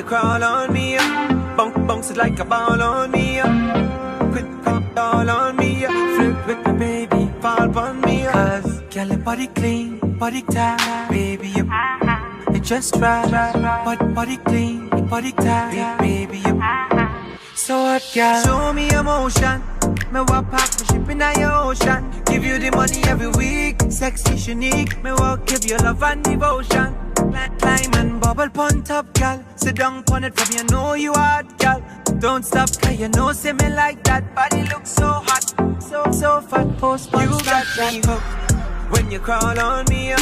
crawl on me, bounce it like a ball on me, quit all on me, flirt with me, baby, fall on me. Cause girl, your body clean, body tight, baby, you just right, body clean, body tight, baby, you so hot, girl. Show me emotion, me walk past me ship in your ocean, give you the money every week, sexy, unique, me walk give you love and devotion. Climb and bubble pon top, girl. Sit down pon it from you know you hot, girl. Don't stop, cause you know see me like that. Body looks so hot, so fat. Post you got me hooked when you crawl on me,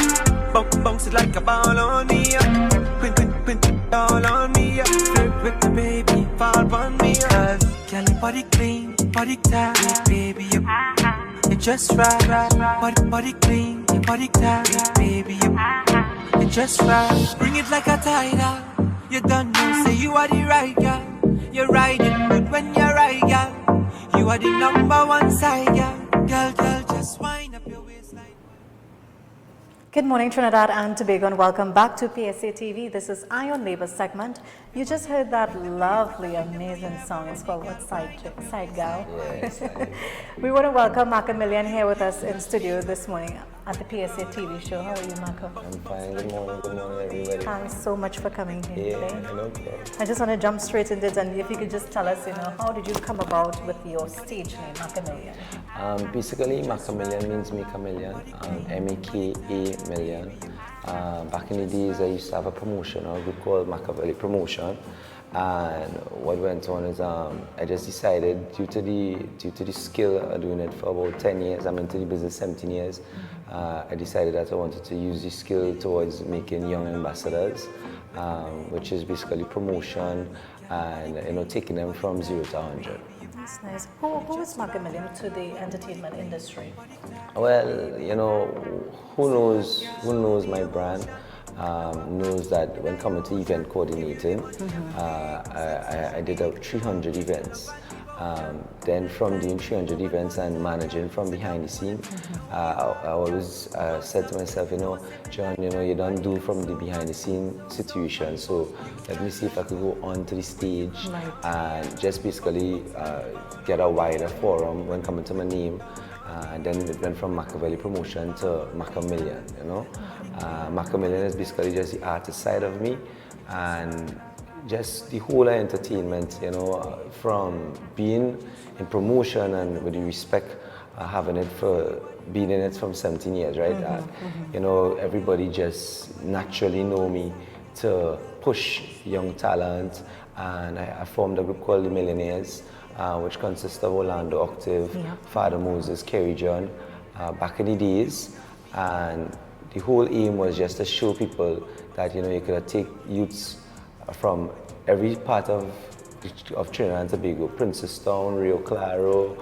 bounce it like a ball on me, quint all on me, flirt with the baby, fall on me. Cause girl, your body clean, body tight, baby, you just right, body clean, your body tight, baby, you just right. Bring it like a tidal. You don't know, say you are the right girl. You're riding good when you're right, girl. You are the number one side, girl. Girl, just wind up your waistline. Good morning, Trinidad and Tobago, and welcome back to PSA TV. This is Eye on Labor segment. You just heard that lovely, amazing song. It's called What Side Gal? Yes. We want to welcome Makamillion here with us in studio this morning at the PSA TV show. How are you, Mako? I'm fine. Good morning, everybody. Thanks so much for coming here today. No problem. I just want to jump straight into it, and if you could just tell us, how did you come about with your stage name, Makamillion? Basically, Makamillion means make a million, M-A-K-A million. Back in the days, I used to have a promotion, a group called Makamillion Promotion. And what went on is I just decided, due to the skill of doing it for about 10 years, I'm into the business 17 years, I decided that I wanted to use the skill towards making young ambassadors, which is basically promotion and taking them from 0 to 100. That's nice. Who is Makamillion to the entertainment industry? Well, who knows my brand knows that when coming to event coordinating, I did up 300 events. Then from doing 300 events and managing from behind the scene, I always said to myself, John, you don't do from the behind the scene situation, so let me see if I could go onto the stage and just basically get a wider forum when coming to my name. And then it went from Machiavelli Promotion to Makamillion, Makamillion is basically just the artist side of me, and just the whole entertainment, from being in promotion and with the respect having it for being in it from 17 years, right? Everybody just naturally know me to push young talent, and I formed a group called the Millionaires, which consists of Orlando Octave, Father Moses, Kerry John, back in the days. And the whole aim was just to show people that, you could take youths from every part of Trinidad and Tobago, Princestown, Rio Claro,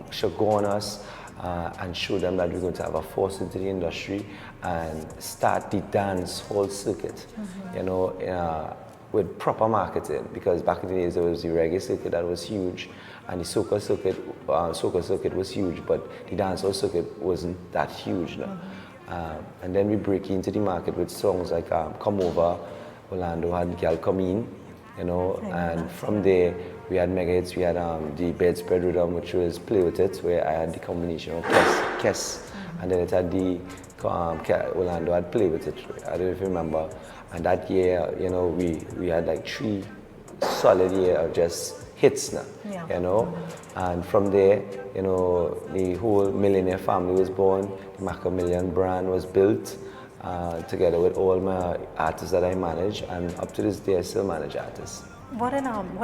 Chaguanas, and show them that we're going to have a force into the industry and start the dance hall circuit, with proper marketing, because back in the days there was the reggae circuit that was huge, and the soca circuit was huge, but the dancehall circuit wasn't that huge. And then we break into the market with songs like Come Over, Orlando had Girl Come In, and from there we had mega hits. We had the Bedspread Rhythm, which was Play With It, where I had the combination of Kes, and then it had the Orlando had Play With It. I don't know if you remember. And that year, we had like 3 solid years of just hits now, And from there, the whole Millionaire family was born. The Makamillion brand was built together with all my artists that I manage, and up to this day, I still manage artists. What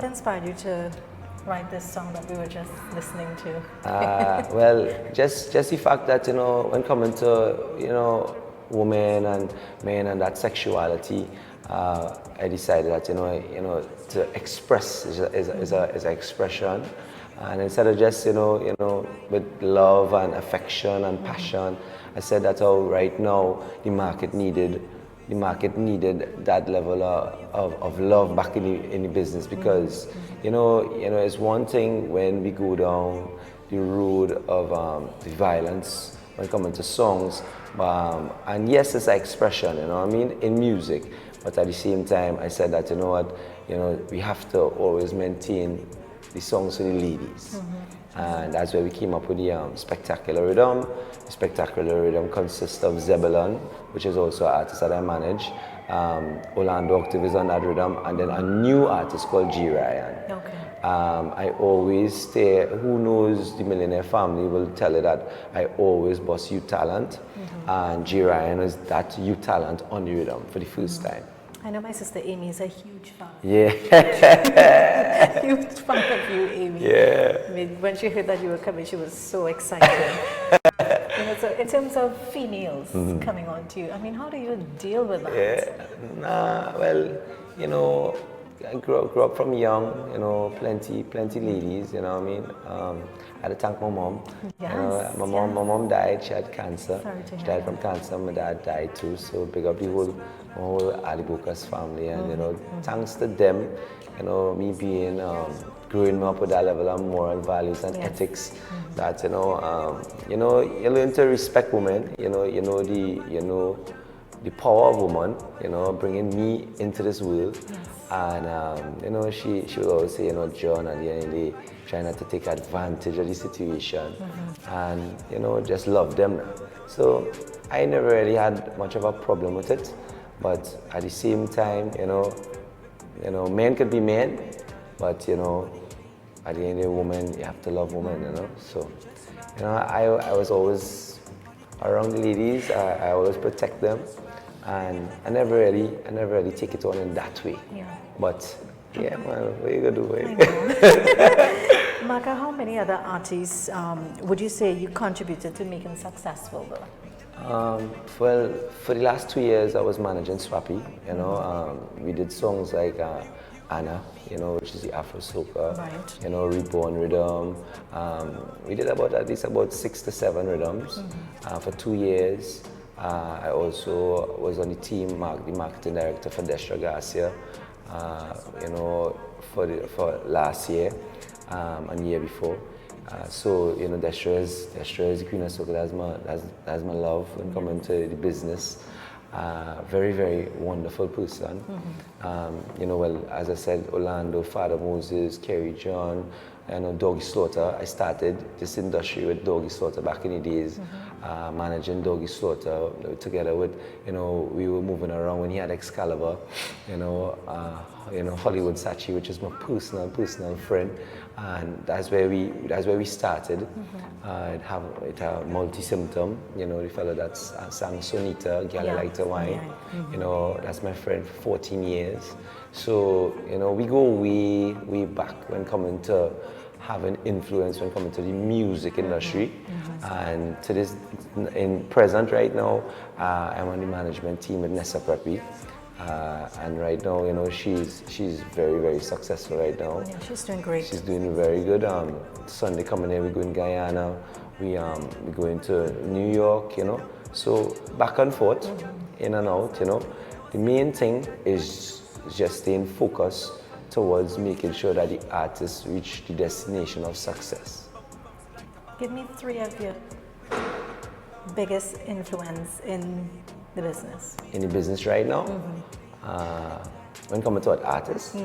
inspired you to write this song that we were just listening to? Well, just the fact that, when coming to, women and men and that sexuality, I decided that, to express is an expression. And instead of just, with love and affection and passion, I said that right now the market needed that level of love back in the business, because it's one thing when we go down the road of the violence when it comes to songs, and yes, it's an expression, in music, But at the same time, I said that, you know what, we have to always maintain the songs for the ladies. And that's where we came up with the Spectacular Rhythm. The Spectacular Rhythm consists of Zebulon, which is also an artist that I manage. Orlando Octave is on that rhythm, and then a new artist called G. Ryan. Okay. I always stay, who knows the Millionaire family will tell you that I always boss youth talent, and G. Ryan is that youth talent on the rhythm for the first time. I know my sister Amy is a huge fan. Yeah. Huge fan of you, Amy. Yeah. I mean, when she heard that you were coming, she was so excited. So in terms of females coming on to you, I mean, how do you deal with that? Yeah. Well, I grew up from young, plenty ladies, you know what I mean? I had to thank my mom. Yes, my mom died, she had cancer. Sorry to She hear died that. from cancer, my dad died too, so big up the whole Adibukas family, and thanks to them, me being, growing up with that level of moral values and ethics, that, you learn to respect women, you know the power of woman, bringing me into this world. And, she would always say, John, at the end of the day, try not to take advantage of the situation and, just love them. So I never really had much of a problem with it, but at the same time, men could be men, but, at the end of the woman, you have to love women, So, I was always around the ladies, I always protect them. And I never really take it on in that way. Yeah. But yeah, man, what you gonna do? Maka, how many other artists would you say you contributed to making successful though? Well, for the last 2 years, I was managing Swappy. We did songs like Anna, which is the Afro soca. Right. Reborn Rhythm. We did at least about 6 to 7 rhythms for 2 years. I also was on the team, the marketing director for Destra Garcia, for last year and the year before. So Destra is the queen of soca. That's my love when coming to the business. Very, very wonderful person. As I said, Orlando, Father Moses, Kerry John, Doggy Slaughter. I started this industry with Doggy Slaughter back in the days, managing Doggy Slaughter together with, we were moving around when he had Excalibur, Hollywood Sachi, which is my personal friend, and that's where we started. It had multi-symptom, the fellow that sang Sonita, Girl I Like to Wine, that's my friend for 14 years. So, we go way back when coming to having influence when coming to the music industry. And to this, in present right now, I'm on the management team with Nessa Preppy. And right now, she's very, very successful right now. Yeah, she's doing great. She's doing very good. Sunday coming in, we go in Guyana. We going to New York, So back and forth, in and out, The main thing is just staying focused towards making sure that the artists reach the destination of success. Give me 3 of your biggest influence in the business. In the business right now, when coming to an artist,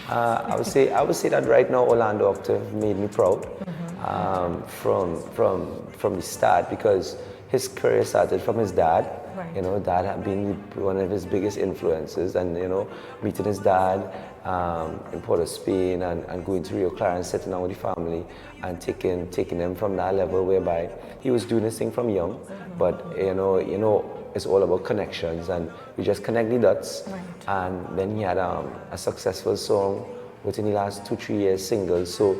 I would say that right now Orlando Octave made me proud from the start, because his career started from his dad. Right. Dad had been one of his biggest influences, and meeting his dad in Port of Spain and going to Rio Claro and sitting down with the family and taking them from that level whereby he was doing this thing from young, but it's all about connections, and we just connect the dots. Right. And then he had a successful song within the last 2-3 years, singles. So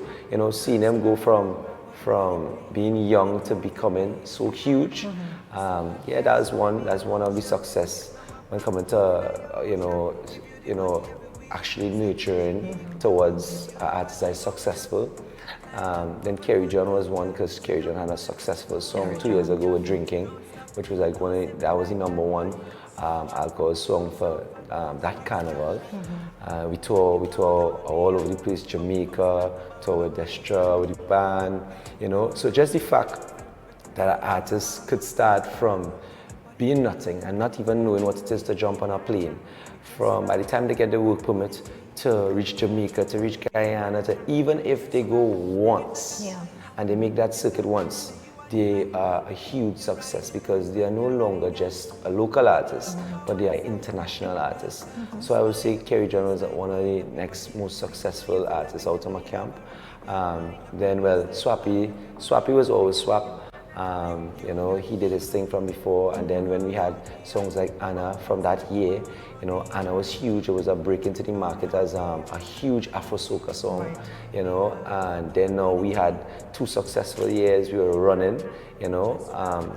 seeing them go from being young to becoming so huge, that's one of the success when coming to actually nurturing towards artists that is successful. Then Kerry John was one, because Kerry John had a successful song 2 years ago with Drinking, which was like that was the #1 alcohol song for that carnival. We tour all over the place, Jamaica, tour with Destra, with the band, So just the fact that an artist could start from being nothing and not even knowing what it is to jump on a plane, by the time they get the work permit to reach Jamaica, to reach Guyana, to even if they go once Yeah. and they make that circuit once, they are a huge success because they are no longer just a local artist, but they are international artists. So I would say Kerry John was one of the next most successful artists out of my camp. Then, well, Swappy was always Swap. You know, he did his thing from before, and then when we had songs like Anna from that year, you know, Anna was huge. It was a break into the market as a huge Afro-soca song, Right. you know, and then now we had 2 successful years. We were running, you know.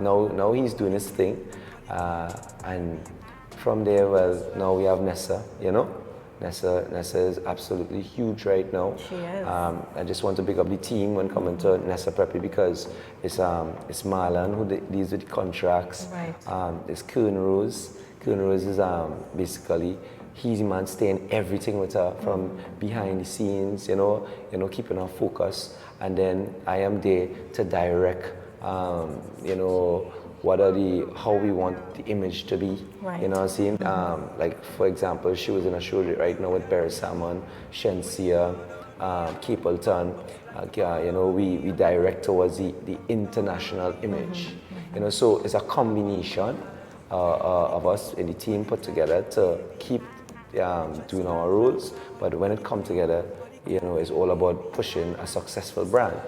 Now he's doing his thing, and from there, well, now we have Nessa, you know. Nessa is absolutely huge right now. She is. I just want to pick up the team when coming to Nessa Preppy because it's Marlon who deals with the contracts. Right. It's Kern Rose. Kern Rose is basically he's the man staying everything with her from behind the scenes, you know, keeping her focused. And then I am there to direct, you know, how we want the image to be. Right. You know what I'm saying? Like, for example, she was in a show right now with Barry Salmon, Shensia, Capleton. You know, we direct towards the international image. You know, so it's a combination of us in the team put together to keep doing our roles. But when it comes together, you know, it's all about pushing a successful brand.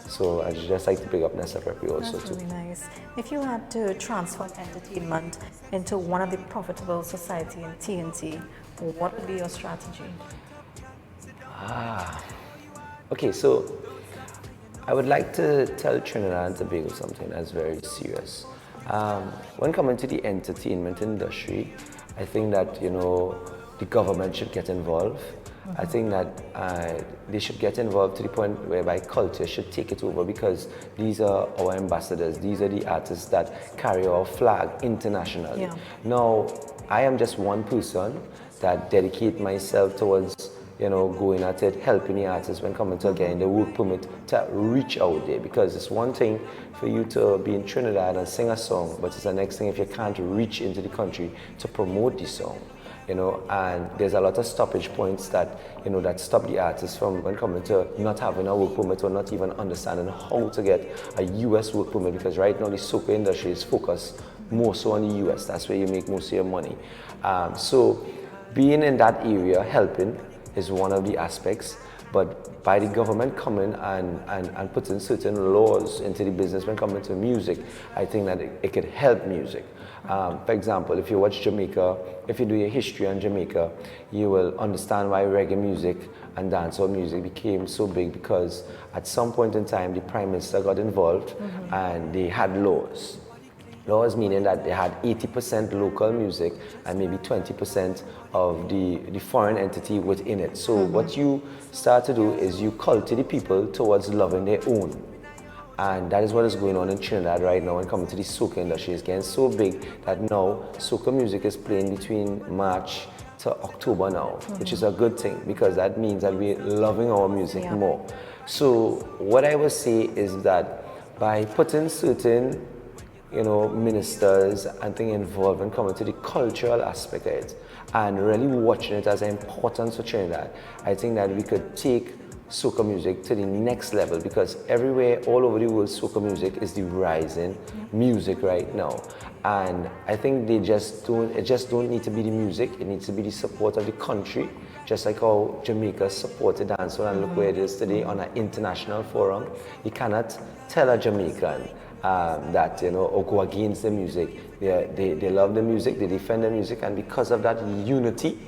So I just like to pick up Nessa Preppy also That's too. really nice. If you had to transform entertainment into one of the profitable society in TNT, what would be your strategy? Okay, so I would like to tell Trinidad and Tobago something that's very serious. When coming to the entertainment industry, I think that, you know, the government should get involved. I think that they should get involved to the point whereby culture should take it over because these are our ambassadors. These are the artists that carry our flag internationally. Yeah. Now, I am just one person that dedicate myself towards, you know, going at it, helping the artists when coming to getting the work permit to reach out there because it's one thing for you to be in Trinidad and sing a song, but it's the next thing if you can't reach into the country to promote the song. You know, and there's a lot of stoppage points that, you know, that stop the artists from when coming to not having a work permit or not even understanding how to get a US work permit because right now the soca industry is focused more so on the US. That's where you make most of your money. So being in that area, helping, is one of the aspects. But by the government coming and putting certain laws into the business when coming to music, I think that it could help music. For example, if you watch Jamaica, if you do your history on Jamaica, you will understand why reggae music and dancehall music became so big because at some point in time the Prime Minister got involved and they had laws. Laws meaning that they had 80% local music and maybe 20% of the foreign entity within it. So what you start to do is you cultivate the people towards loving their own. And that is what is going on in Trinidad right now when coming to the soca industry. It's getting so big that now soca music is playing between March to October now, which is a good thing because that means that we're loving our music more. So what I would say is that by putting certain, you know, ministers and things involved in coming to the cultural aspect of it and really watching it as an importance for Trinidad, I think that we could take soca music to the next level because everywhere, all over the world, soca music is the rising music right now. And I think it just don't need to be the music, it needs to be the support of the country, just like how Jamaica supported dancehall and look where it is today on an international forum. You cannot tell a Jamaican that, you know, or go against the music. They love the music, they defend the music, and because of that unity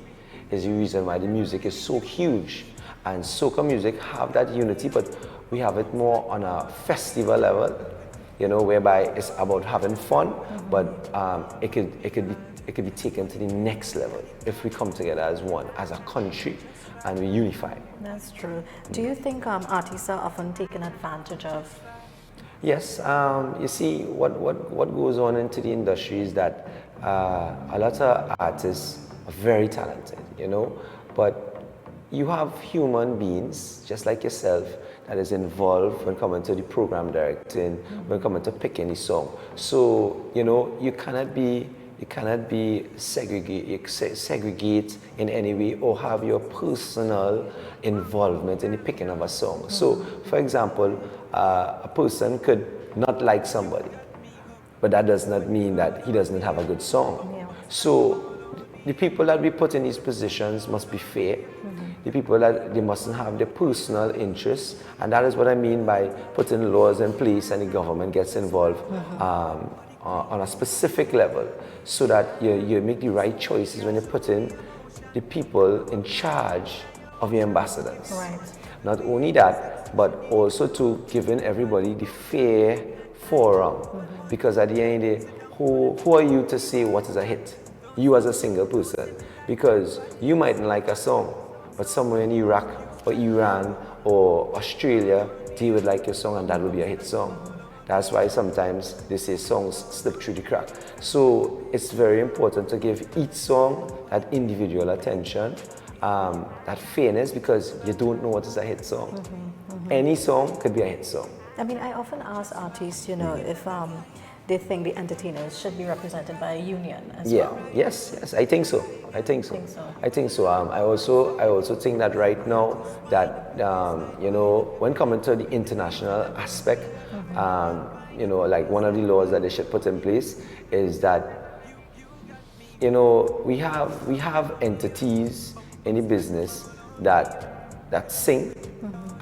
is the reason why the music is so huge. And soca music have that unity, but we have it more on a festival level, you know, whereby it's about having fun, but it could be taken to the next level if we come together as one, as a country, and we unify. That's true. Do you think artists are often taken advantage of? Yes, you see, what goes on into the industry is that a lot of artists are very talented, you know, but you have human beings, just like yourself, that is involved when coming to the program directing, when coming to picking the song. So, you know, you cannot be you cannot be segregate in any way or have your personal involvement in the picking of a song. So, for example, a person could not like somebody, but that does not mean that he does not have a good song. Yeah. So the people that we put in these positions must be fair. The people that they mustn't have their personal interests, and that is what I mean by putting laws in place and the government gets involved on a specific level, so that you make the right choices when you're putting the people in charge of your ambassadors. Right. Not only that, but also to giving everybody the fair forum, because at the end of the day, who are you to say what is a hit? You as a single person, because you mightn't like a song, but somewhere in Iraq or Iran or Australia, they would like your song and that would be a hit song. That's why sometimes they say songs slip through the crack. So it's very important to give each song that individual attention, that fairness, because you don't know what is a hit song. Any song could be a hit song. I mean, I often ask artists, if they think the entertainers should be represented by a union as well. Yes, I think so. I think so. I also think that right now that when coming to the international aspect, like one of the laws that they should put in place is that we have entities in the business that sing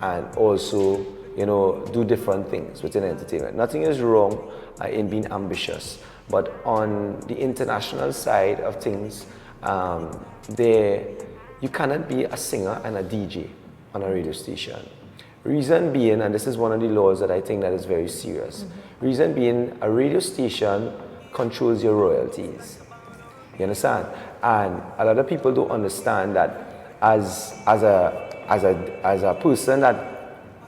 and also do different things within entertainment. Nothing is wrong in being ambitious, but on the international side of things, you cannot be a singer and a DJ on a radio station. Reason being, and this is one of the laws that I think that is very serious, reason being, a radio station controls your royalties. You understand? And a lot of people don't understand that as a person that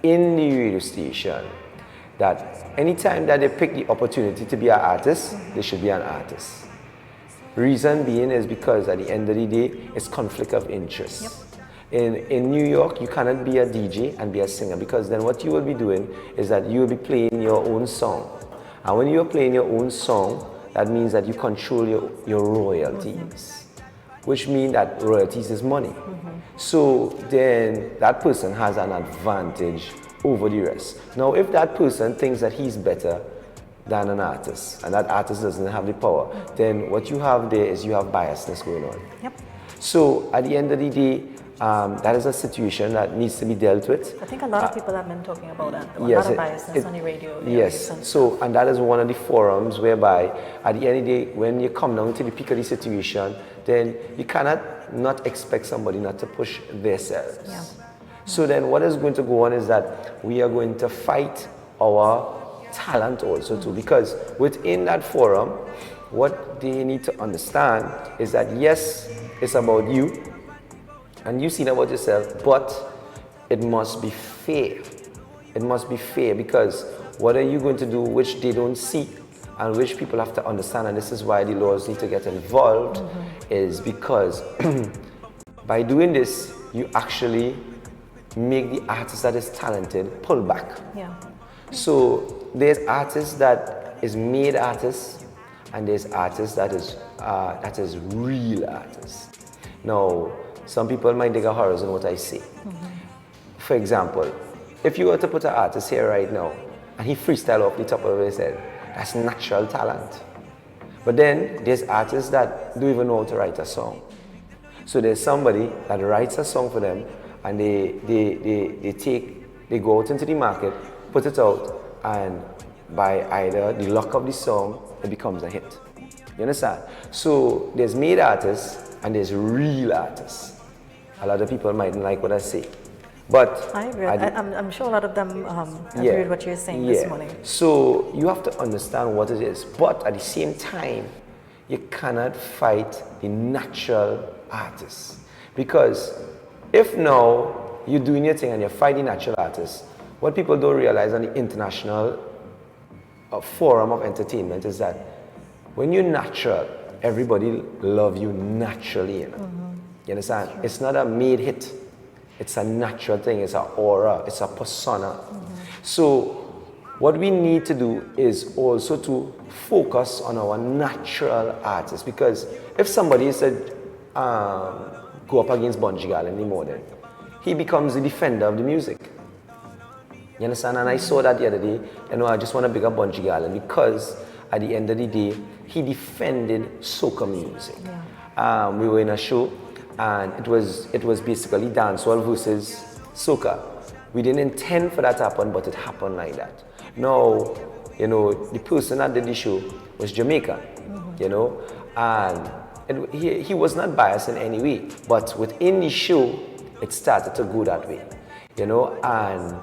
in the radio station, that anytime that they pick the opportunity to be an artist, they should be an artist. Reason being is because at the end of the day, it's conflict of interest. In New York, you cannot be a DJ and be a singer, because then what you will be doing is that you will be playing your own song. And when you are playing your own song, that means that you control your royalties, which means that royalties is money. So then that person has an advantage over the rest. Now, if that person thinks that he's better than an artist, and that artist doesn't have the power, then what you have there is you have biasness going on. So at the end of the day, that is a situation that needs to be dealt with. I think a lot of people have been talking about that. A Yes, lot of biasness on the radio. Yes, and that is one of the forums whereby at the end of the day, when you come down to the peak of the situation, then you cannot not expect somebody not to push themselves. So then what is going to go on is that we are going to fight our talent also too, because within that forum, what they need to understand is that yes, it's about you, and you see that about yourself, but it must be fair. It must be fair, because what are you going to do which they don't see and which people have to understand, and this is why the laws need to get involved, is because by doing this, you actually make the artist that is talented pull back. So there's artists that is made artists, and there's artists that is real artists. Now, some people might dig a horrors in what I say. For example, if you were to put an artist here right now and he freestyle off the top of his head, that's natural talent. But then there's artists that don't even know how to write a song. So there's somebody that writes a song for them, and they go out into the market, put it out, and by either the luck of the song, it becomes a hit. You understand? So there's made artists and there's real artists. A lot of people mightn't like what I say, but I agree. I'm sure a lot of them agree with what you're saying this morning. So you have to understand what it is, but at the same time, you cannot fight the natural artists, because if now you're doing your thing and you're fighting natural artists, what people don't realize on the international forum of entertainment is that when you're natural, everybody love you naturally. You understand? Sure. It's not a made hit. It's a natural thing. It's an aura. It's a persona. So what we need to do is also to focus on our natural artists, because if somebody said go up against Bunji Garlin in the morning, he becomes the defender of the music. You understand? And I saw that the other day. I just want to big up Bunji Garlin because at the end of the day, he defended soca music. Yeah. We were in a show, and it was basically dancehall versus soca. We didn't intend for that to happen, but it happened like that. Now, the person that did the show was Jamaican, and he was not biased in any way, but within the show, it started to go that way, and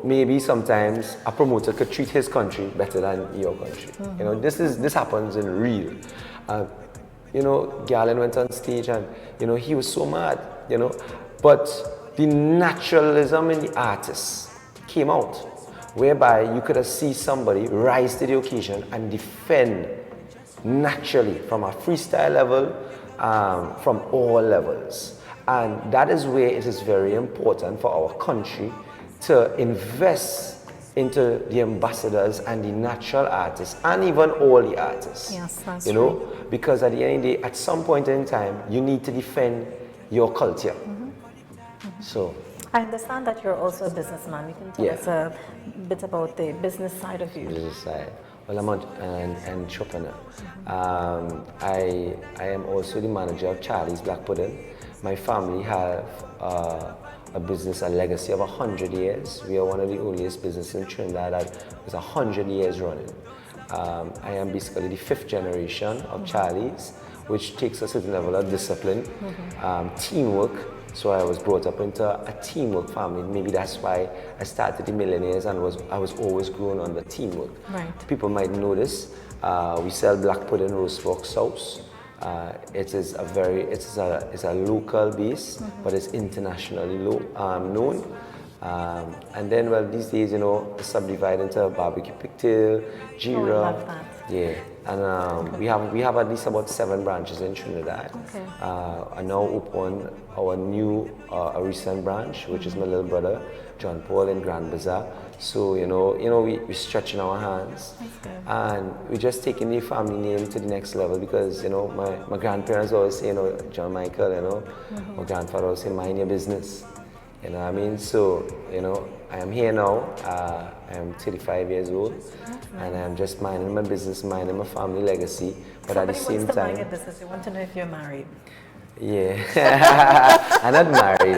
maybe sometimes a promoter could treat his country better than your country. This happens in real. Garland went on stage and he was so mad, but the naturalism in the artist came out, whereby you could have seen somebody rise to the occasion and defend naturally from a freestyle level, from all levels. And that is where it is very important for our country to invest into the ambassadors and the natural artists and even all the artists. Yes, that's true. Because at the end of the day, at some point in time, you need to defend your culture. So I understand that you're also a businessman. You can tell us a bit about the business side of you. Business side. Well, I'm an entrepreneur. I am also the manager of Charlie's Black Pudding. My family have a business, a legacy of 100 years. We are one of the oldest businesses in Trinidad that is 100 years running. I am basically the 5th generation of Charlie's, which takes a certain level of discipline, teamwork. So I was brought up into a teamwork family. Maybe that's why I started the Millionaires and I was always growing on the teamwork. Right. People might know this. We sell black pudding roast pork sauce. It is a local base, but it's internationally known. And then, well, these days, it's subdivided into barbecue pigtail, jira. Oh, I love that. Yeah, and we have at least about 7 branches in Trinidad. Okay. I now open our new, a recent branch, which is my little brother, John Paul in Grand Bazaar. So we're stretching our hands, and we're just taking the family name to the next level because my grandparents always say, John Michael, my grandfather always say, mind your business. You know what I mean? So, I am here now. I am 35 years old, and I'm just minding my business, minding my family legacy. But at the same time, mind your business. You want to know if you're married. Yeah, I'm not married.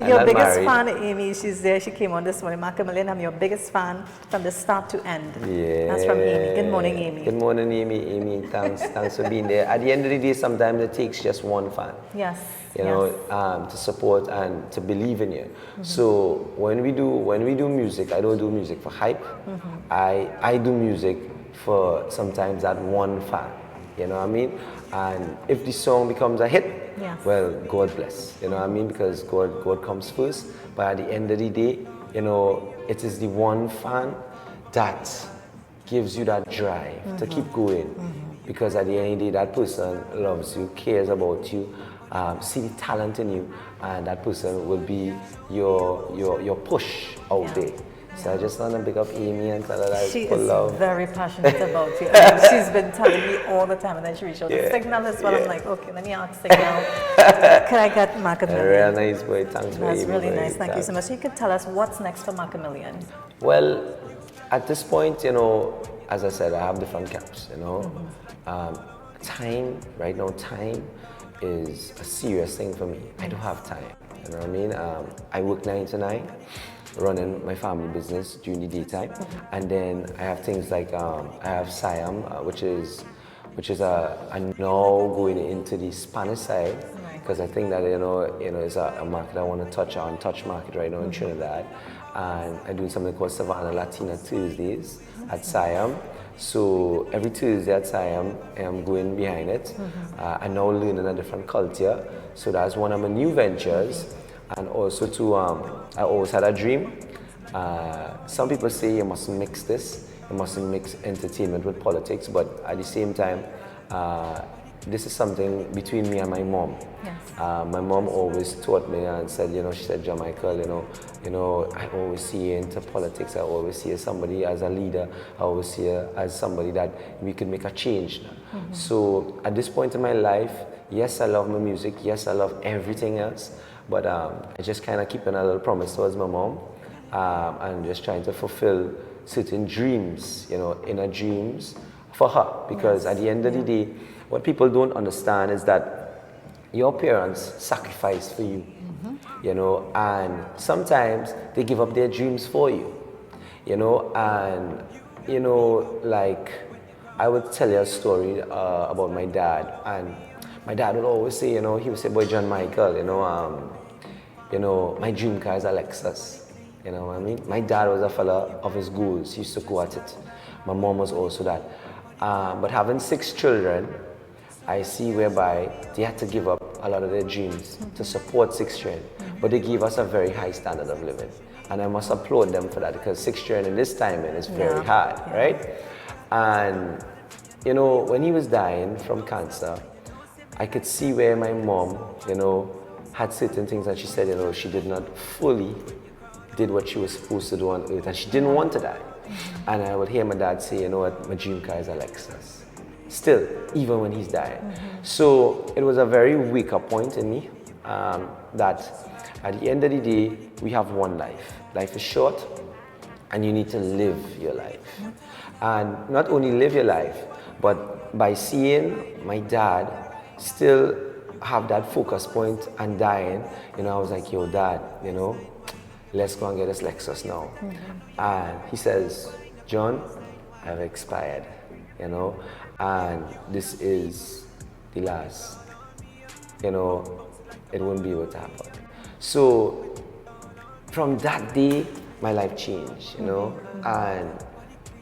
Your biggest fan, Amy, she's there. She came on this morning. Makamillion, I'm your biggest fan from the start to end. Yeah. That's from Amy. Good morning, Amy. Good morning, Amy. Amy, thanks for being there. At the end of the day, sometimes it takes just one fan. Yes. To support and to believe in you. So when we do music, I don't do music for hype. I do music for sometimes that one fan. You know what I mean? And if the song becomes a hit, well, God bless. You know what I mean? Because God comes first. But at the end of the day, it is the one fan that gives you that drive to keep going. Because at the end of the day, that person loves you, cares about you, see the talent in you, and that person will be your push out there. So I just want to pick up Amy and tell her that she full is love. very passionate about you. I mean, she's been telling me all the time, and then she reached out to Signal as well. I'm like, okay, let me ask Signal. Can I get Makamillion? Real nice boy. Thanks for That's Amy, really boy. nice. Thank you so much. So you could tell us what's next for Makamillion. Well, at this point, as I said, I have different caps. Time right now. Time is a serious thing for me. I don't have time. You know what I mean? I work 9 to 9. Running my family business during the daytime, and then I have things like I have Siam, which is I'm now going into the Spanish side because I think that it's a market I want to touch market right now in Trinidad, and I'm doing something called Savannah Latina Tuesdays at Siam. So every Tuesday at Siam, I'm going behind it. I'm now learning a different culture, so that's one of my new ventures. And also I always had a dream. Some people say you mustn't mix this, you mustn't mix entertainment with politics, but at the same time, this is something between me and my mom. Yes. My mom always taught me and said, she said, John Michael, I always see you into politics. I always see you as somebody, as a leader. I always see you as somebody that we could make a change. So at this point in my life, yes, I love my music. Yes, I love everything else. But I just kind of keeping a little promise towards my mom, and just trying to fulfill certain dreams, inner dreams for her. Because at the end of the day, what people don't understand is that your parents sacrifice for you, and sometimes they give up their dreams for you, and, like, I would tell you a story about my dad, and my dad would always say, he would say, boy, John Michael, my dream car is a Lexus. You know what I mean? My dad was a fella of his goals. He used to go at it. My mom was also that. But having 6 children, I see whereby they had to give up a lot of their dreams to support 6 children. But they gave us a very high standard of living. And I must applaud them for that, because 6 children in this time is very hard, right? And, when he was dying from cancer, I could see where my mom, had certain things that she said, she did not fully did what she was supposed to do on earth, and she didn't want to die. And I would hear my dad say, what, my dream car is a Lexus. Still, even when he's dying. So it was a very weaker point in me, that at the end of the day, we have one life. Life is short, and you need to live your life. And not only live your life, but by seeing my dad still have that focus point and dying, I was like, yo, Dad, let's go and get this Lexus now. And he says, John, I've expired, and this is the last. It won't be able to happen. So from that day, my life changed, and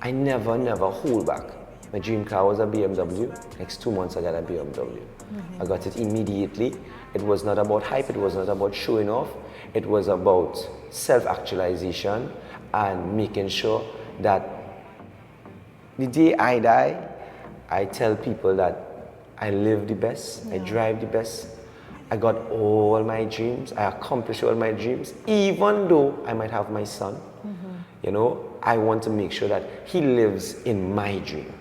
I never hold back. My dream car was a BMW. Next 2 months, I got a BMW. I got it immediately. It was not about hype. It was not about showing off. It was about self-actualization and making sure that the day I die, I tell people that I live the best, I drive the best, I got all my dreams, I accomplished all my dreams, even though I might have my son. I want to make sure that he lives in my dream.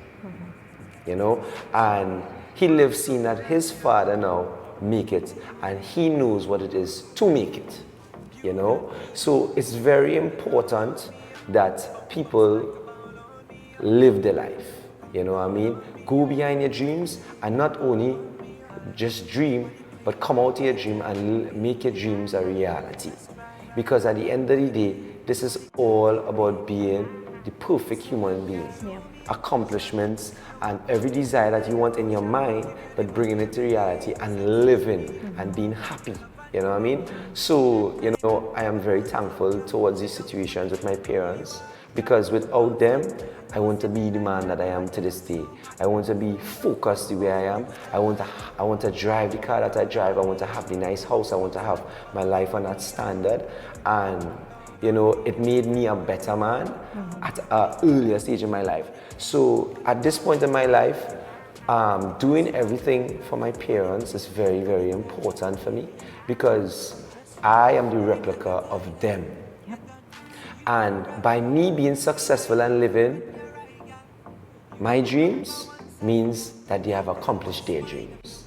And he lives seeing that his father now make it, and he knows what it is to make it. So it's very important that people live their life. Go behind your dreams, and not only just dream, but come out to your dream and make your dreams a reality. Because at the end of the day, this is all about being the perfect human being. Accomplishments and every desire that you want in your mind, but bringing it to reality and living and being happy. You know what I mean? So, I am very thankful towards these situations with my parents, because without them, I want to be the man that I am to this day. I want to be focused the way I am. I want to drive the car that I drive. I want to have the nice house. I want to have my life on that standard. And, it made me a better man at an earlier stage in my life. So at this point in my life, doing everything for my parents is very, very important for me, because I am the replica of them. And by me being successful and living my dreams means that they have accomplished their dreams.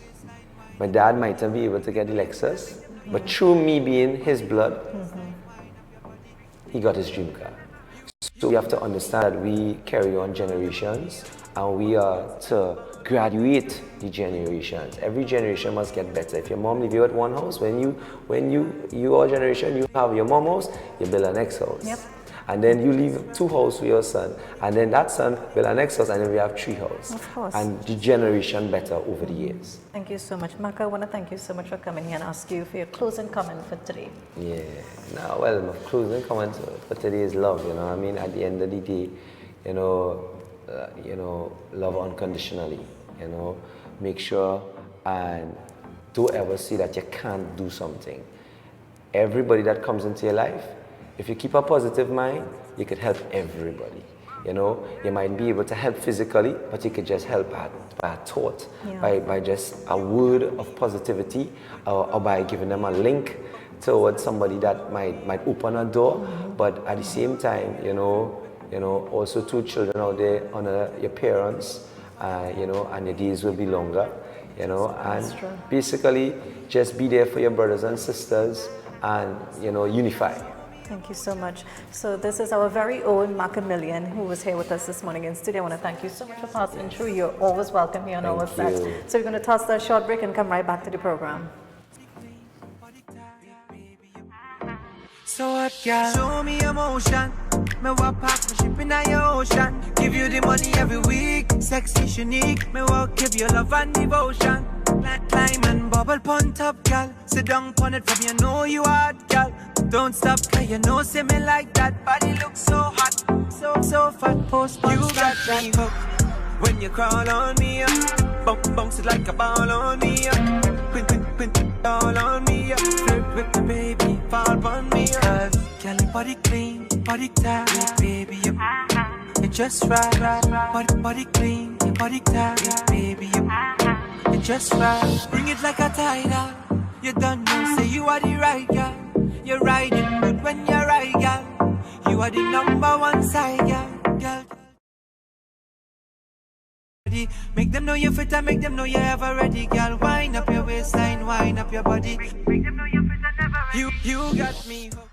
My dad might not be able to get the Lexus, but through me being his blood, he got his dream car. So we have to understand that we carry on generations, and we are to graduate the generations. Every generation must get better. If your mom leave you at one house, when your generation, you have your mom house, you build a next house. And then you leave 2 houses for your son, and then that son build a next house, and then we have 3 houses. Of course. And the generation better over the years. Thank you so much, Maka. I want to thank you so much for coming here and ask you for your closing comment for today. Yeah. Now, well, my closing comment for today is love. At the end of the day, love unconditionally. Make sure and don't ever see that you can't do something. Everybody that comes into your life, if you keep a positive mind, you could help everybody. You know, you might be able to help physically, but you could just help by a thought, by just a word of positivity, or by giving them a link towards somebody that might open a door. But at the same time, you know, also two children out there, honor your parents, you know, and your days will be longer, you know, and basically just be there for your brothers and sisters and, you know, unify. Thank you so much. So this is our very own Makamillion, who was here with us this morning in studio. I want to thank you so much for passing through. You're always welcome here on our set. So we're going to toss a short break and come right back to the program. So what, girl? Show me emotion. Me walk past me ship in your ocean. Give you the money every week. Sexy, unique. Me walk give you love and devotion. Climb and bubble pon top, girl. Sit down pon it from you know you hot, girl. Don't stop, cause you know see me like that. Body looks so hot, so fat. Post you got me hooked when you crawl on me. Bounce it like a ball on me. Quint all on me. Flirt with the baby, fall on me. Cause girl, your body clean, body tight, baby. You just right. Body clean, your body tight, baby. You just right. Bring it like a tidal. You don't know, say you are the right girl. You're riding good when you're right, girl. You are the number one side, girl. Make them know you're fit and make them know you're ever ready, girl. Wind up your waistline, wind up your body. Make them know you're fit and ever ready. You got me hooked.